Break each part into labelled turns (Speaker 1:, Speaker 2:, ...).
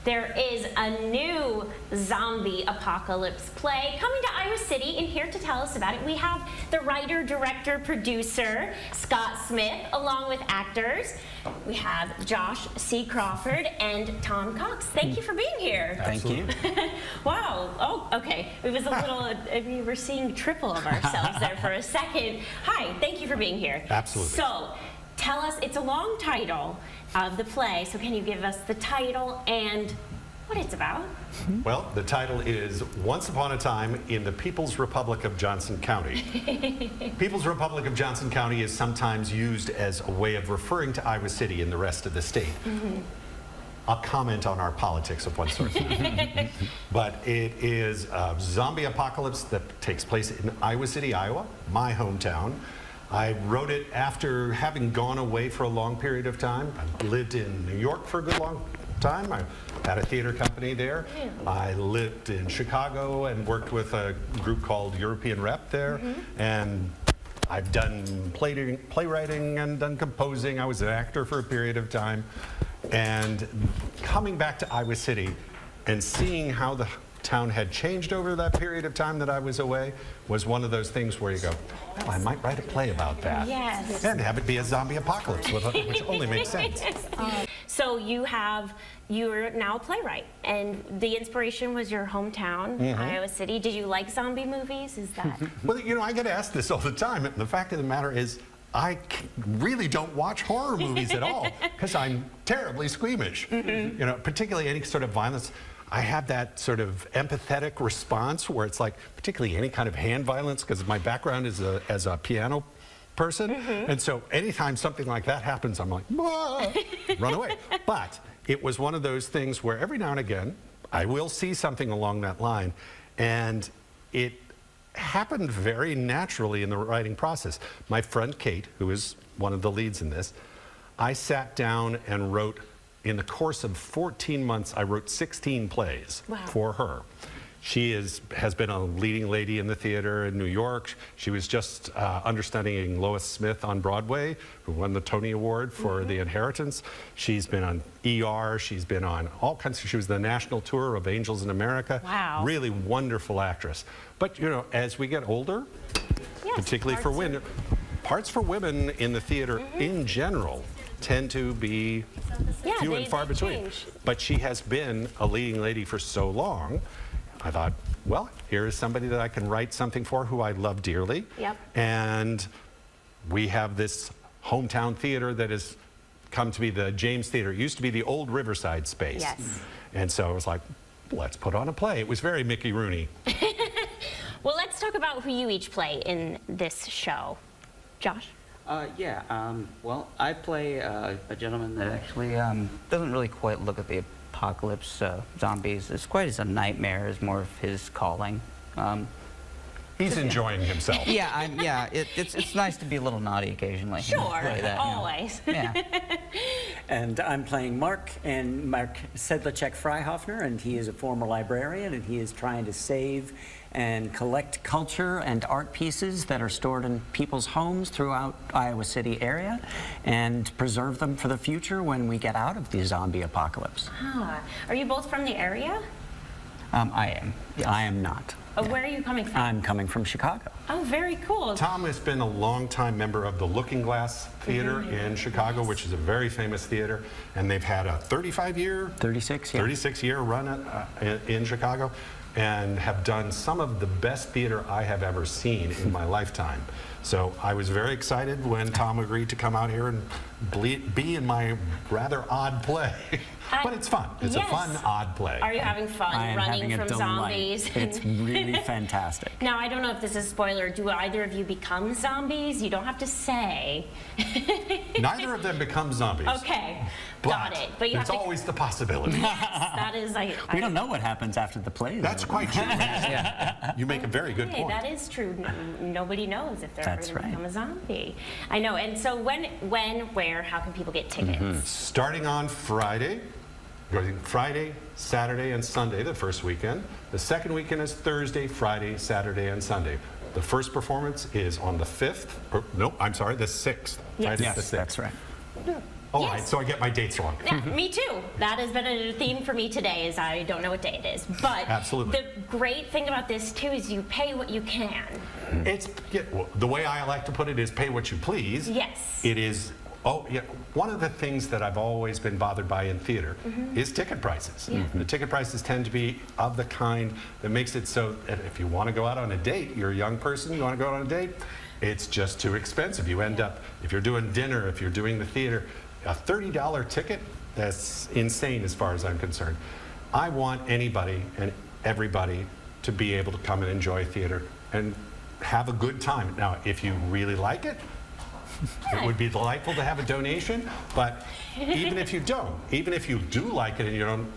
Speaker 1: there is a new zombie apocalypse play coming to Iowa City, and here to tell us about it, we have the writer, director, producer, Scott Smith, along with actors. We have Josh C. Crawford and Tom Cox. Thank you for being here.
Speaker 2: Thank you.
Speaker 1: Wow. Oh, okay. It was a little, we were seeing triple of ourselves there for a second. Hi, thank you for being here.
Speaker 2: Absolutely.
Speaker 1: So, tell us, it's a long title of the play, so can you give us the title and what it's about?
Speaker 2: Well, the title is Once Upon a Time in the People's Republic of Johnson County. People's Republic of Johnson County is sometimes used as a way of referring to Iowa City and the rest of the state. I'll comment on our politics of one sort. But it is a zombie apocalypse that takes place in Iowa City, Iowa, my hometown. I wrote it after having gone away for a long period of time. I lived in New York for a good long time. I had a theater company there. I lived in Chicago and worked with a group called European Rep there. And I've done playwriting and done composing. I was an actor for a period of time. And coming back to Iowa City and seeing how the town had changed over that period of time that I was away was one of those things where you go, well, I might write a play about that.
Speaker 1: Yes.
Speaker 2: And have it be a zombie apocalypse, which only makes sense.
Speaker 1: So you're now a playwright, and the inspiration was your hometown, Iowa City. Did you like zombie movies? Is that?
Speaker 2: Well, you know, I get asked this all the time, and the fact of the matter is, I really don't watch horror movies at all because I'm terribly squeamish. You know, particularly any sort of violence. I have that sort of empathetic response where it's like, particularly any kind of hand violence, because my background is as a piano person, and so anytime something like that happens, I'm like, run away. But it was one of those things where every now and again, I will see something along that line, and it happened very naturally in the writing process. My friend Kate, who is one of the leads in this, I sat down and wrote, in the course of 14 months, I wrote 16 plays for her. She has been a leading lady in the theater in New York. She was just understudying Lois Smith on Broadway, who won the Tony Award for The Inheritance. She's been on ER. She's been on all kinds of, she was the national tour of Angels in America.
Speaker 1: Wow.
Speaker 2: Really wonderful actress. But, you know, as we get older, particularly for women, parts for women in the theater in general tend to be few and far between.
Speaker 1: Change.
Speaker 2: But she has been a leading lady for so long, I thought, well, here is somebody that I can write something for who I love dearly. And we have this hometown theater that has come to be the James Theater. It used to be the old Riverside space. And so I was like, let's put on a play. It was very Mickey Rooney.
Speaker 1: Well, let's talk about who you each play in this show. Josh?
Speaker 3: Well, I play a gentleman that actually doesn't really quite look at the apocalypse zombies as quite as a nightmare, is more of his calling.
Speaker 2: He's enjoying himself.
Speaker 3: It's nice to be a little naughty occasionally.
Speaker 1: Sure,
Speaker 3: That,
Speaker 1: always.
Speaker 4: And I'm playing Mark Sedlacek-Freihofner, and he is a former librarian, and he is trying to save and collect culture and art pieces that are stored in people's homes throughout Iowa City area and preserve them for the future when we get out of the zombie apocalypse.
Speaker 1: Are you both from the area?
Speaker 4: I am. Yes. I am not.
Speaker 1: Where are you coming from?
Speaker 4: I'm coming from Chicago.
Speaker 1: Oh, very cool.
Speaker 2: Tom has been a longtime member of the Looking Glass Theater in Chicago, which is a very famous theater, and they've had a 36-year run in Chicago, and have done some of the best theater I have ever seen in my lifetime. So I was very excited when Tom agreed to come out here and be in my rather odd play. But it's fun. It's a fun, odd play.
Speaker 1: Are you having fun running from zombies?
Speaker 4: It's really fantastic.
Speaker 1: Now, I don't know if this is a spoiler. Do either of you become zombies? You don't have to say.
Speaker 2: Neither of them become zombies.
Speaker 1: Okay, got it. But you have to...
Speaker 2: always the possibility.
Speaker 1: Yes, that is...
Speaker 4: We don't know what happens after the play.
Speaker 2: That's quite true. You make a very good point.
Speaker 1: That is true. Nobody knows if they're ever going to become a zombie. I know. And so when, where, how can people get tickets?
Speaker 2: Starting on Friday. Going Friday, Saturday, and Sunday, the first weekend. The second weekend is Thursday, Friday, Saturday, and Sunday. The first performance is on the 5th, the 6th.
Speaker 1: Yes,
Speaker 2: Friday, the 6th.
Speaker 4: That's right.
Speaker 2: All right,
Speaker 1: Yes.
Speaker 2: so I get my dates wrong.
Speaker 1: Yeah, me too. That has been a theme for me today is I don't know what day it is. But
Speaker 2: Absolutely.
Speaker 1: the great thing about this too is you pay what you can.
Speaker 2: It's well, the way I like to put it is pay what you please.
Speaker 1: Yes.
Speaker 2: It is. Oh, yeah. One of the things that I've always been bothered by in theater is ticket prices. The ticket prices tend to be of the kind that makes it so that if you want to go out on a date, you're a young person, you want to go out on a date, it's just too expensive. You end up, if you're doing dinner, if you're doing the theater, a $30 ticket, that's insane as far as I'm concerned. I want anybody and everybody to be able to come and enjoy theater and have a good time. Now, if you really like it, it would be delightful to have a donation, but even if you don't, even if you do like it and you don't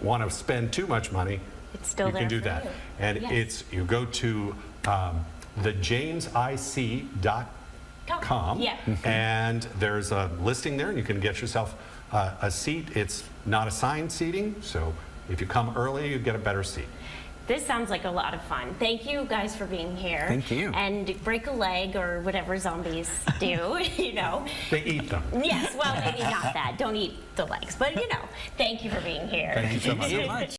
Speaker 2: want to spend too much money,
Speaker 1: It's still
Speaker 2: you
Speaker 1: there
Speaker 2: can do
Speaker 1: for
Speaker 2: that.
Speaker 1: you.
Speaker 2: And
Speaker 1: Yes.
Speaker 2: you go to thejamesic.com,
Speaker 1: Yeah.
Speaker 2: and there's a listing there, and you can get yourself a seat. It's not assigned seating, so if you come early, you get a better seat.
Speaker 1: This sounds like a lot of fun. Thank you guys for being here.
Speaker 4: Thank you.
Speaker 1: And break a leg or whatever zombies do, you know.
Speaker 2: They eat them.
Speaker 1: Yes, well, maybe not that. Don't eat the legs. But, you know, thank you for being here.
Speaker 2: Thank you so much.
Speaker 4: So much.